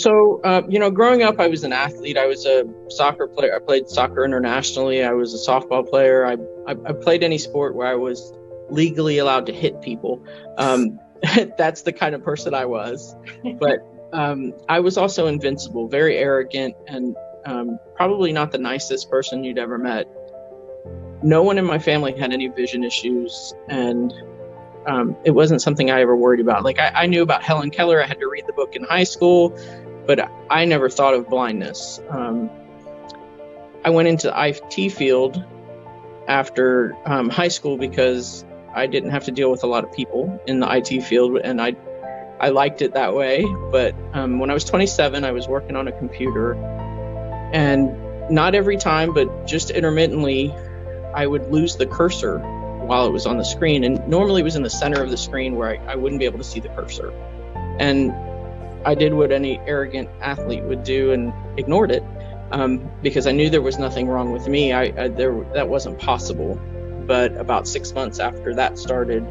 Growing up, I was an athlete. I was a soccer player. I played soccer internationally. I was a softball player. I played any sport where I was legally allowed to hit people. That's the kind of person I was. But I was also invincible, very arrogant, and probably not the nicest person you'd ever met. No one in my family had any vision issues, and it wasn't something I ever worried about. Like I knew about Helen Keller. I had to read the book in high school, but I never thought of blindness. I went into the IT field after high school because I didn't have to deal with a lot of people in the IT field, and I liked it that way. But when I was 27, I was working on a computer, and not every time, but just intermittently, I would lose the cursor while it was on the screen. And normally it was in the center of the screen where I wouldn't be able to see the cursor. And I did what any arrogant athlete would do and ignored it because I knew there was nothing wrong with me. That wasn't possible. But about 6 months after that started,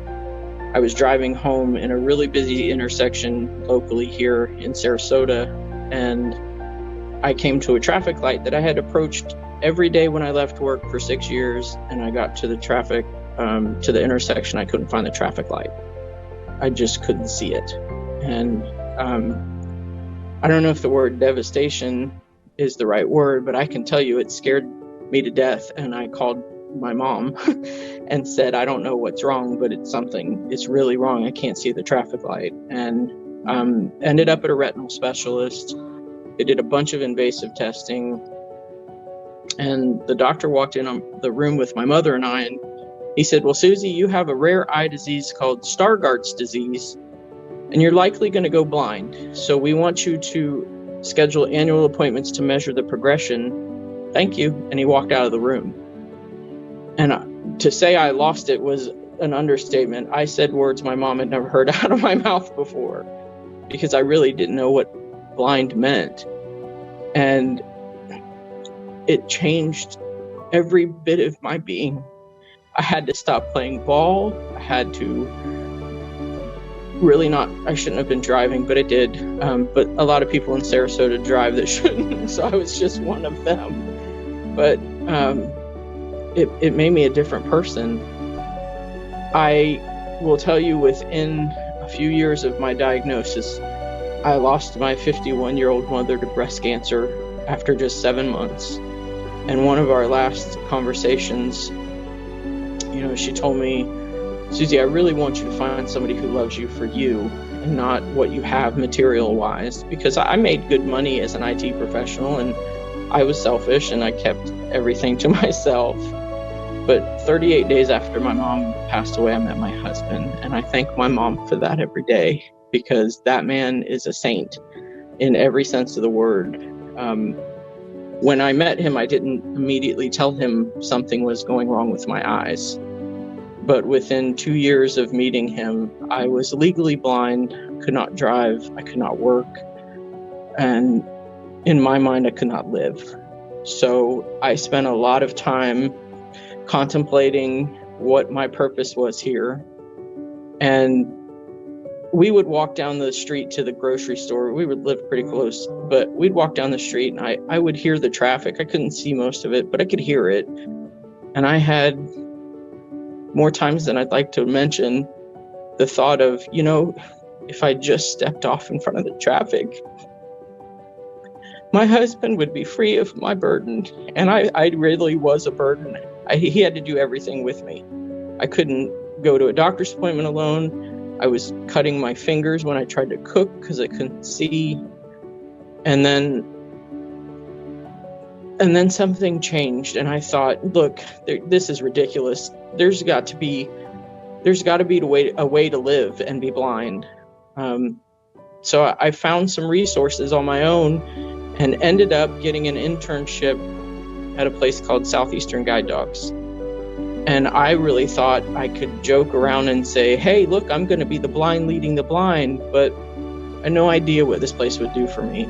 I was driving home in a really busy intersection locally here in Sarasota, and I came to a traffic light that I had approached every day when I left work for 6 years, and I got to the traffic, to the intersection. I couldn't find the traffic light. I just couldn't see it. And I don't know if the word devastation is the right word, but I can tell you it scared me to death. And I called my mom and said, I don't know what's wrong, but it's really wrong. I can't see the traffic light. And ended up at a retinal specialist. They did a bunch of invasive testing. And the doctor walked in the room with my mother and I, and he said, well, Suzy, you have a rare eye disease called Stargardt's disease, and you're likely going to go blind. So we want you to schedule annual appointments to measure the progression. Thank you. And he walked out of the room. And to say I lost it was an understatement. I said words my mom had never heard out of my mouth before because I really didn't know what blind meant. And it changed every bit of my being. I had to stop playing ball. I had to I shouldn't have been driving, but I did. But a lot of people in Sarasota drive that shouldn't, so I was just one of them. But it made me a different person. I will tell you, within a few years of my diagnosis, I lost my 51-year-old mother to breast cancer after just 7 months. And one of our last conversations, she told me, Suzy, I really want you to find somebody who loves you for you and not what you have material-wise, because I made good money as an IT professional and I was selfish and I kept everything to myself. But 38 days after my mom passed away, I met my husband, and I thank my mom for that every day, because that man is a saint in every sense of the word. When I met him, I didn't immediately tell him something was going wrong with my eyes. But within 2 years of meeting him, I was legally blind, could not drive, I could not work, and in my mind, I could not live. So I spent a lot of time contemplating what my purpose was here. And we would walk down the street to the grocery store. We would live pretty close, but we'd walk down the street and I would hear the traffic. I couldn't see most of it, but I could hear it. And I had, more times than I'd like to mention, the thought of, if I just stepped off in front of the traffic, my husband would be free of my burden. And I really was a burden. He had to do everything with me. I couldn't go to a doctor's appointment alone. I was cutting my fingers when I tried to cook because I couldn't see. And then something changed, and I thought, look, this is ridiculous. There's got to be a way to live and be blind. So I found some resources on my own and ended up getting an internship at a place called Southeastern Guide Dogs. And I really thought I could joke around and say, hey, look, I'm going to be the blind leading the blind, but I had no idea what this place would do for me.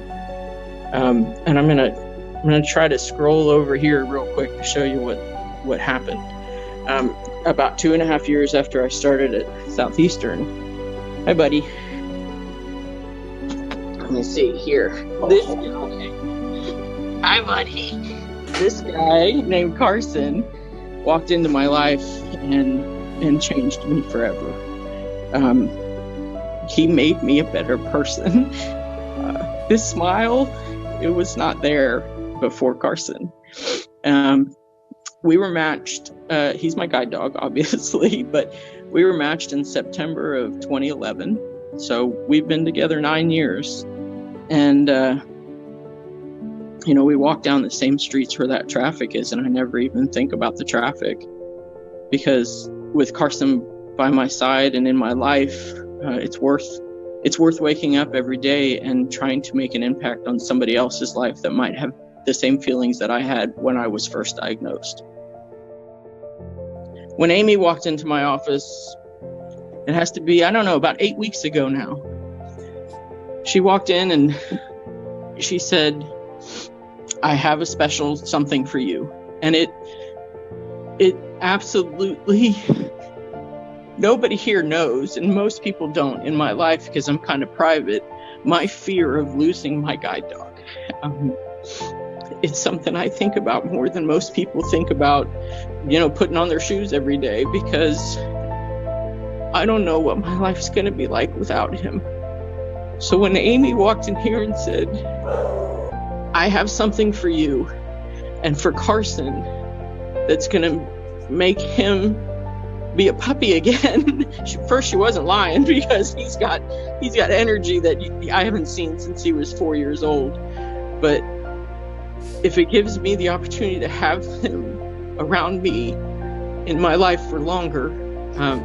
And I'm going to try to scroll over here real quick to show you what happened. About 2.5 years after I started at Southeastern. Hi, buddy. Let me see here. This guy. Hi, buddy. This guy named Carson walked into my life and changed me forever. He made me a better person. This smile, it was not there before Carson. We were matched. He's my guide dog, obviously, but we were matched in September of 2011. So we've been together 9 years. And, we walk down the same streets where that traffic is, and I never even think about the traffic. Because with Carson by my side and in my life, it's worth waking up every day and trying to make an impact on somebody else's life that might have the same feelings that I had when I was first diagnosed. When Amy walked into my office, it has to be, about 8 weeks ago now. She walked in and she said, "I have a special something for you." And it absolutely, nobody here knows, and most people don't in my life because I'm kind of private, my fear of losing my guide dog. It's something I think about more than most people think about, putting on their shoes every day, because I don't know what my life's going to be like without him. So when Amy walked in here and said, "I have something for you and for Carson that's going to make him be a puppy again." First, she wasn't lying, because he's got energy that I haven't seen since he was 4 years old. But if it gives me the opportunity to have him around me in my life for longer,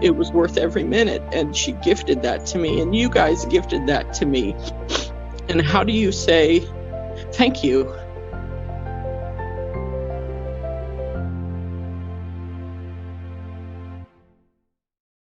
it was worth every minute. And she gifted that to me, and you guys gifted that to me. And how do you say thank you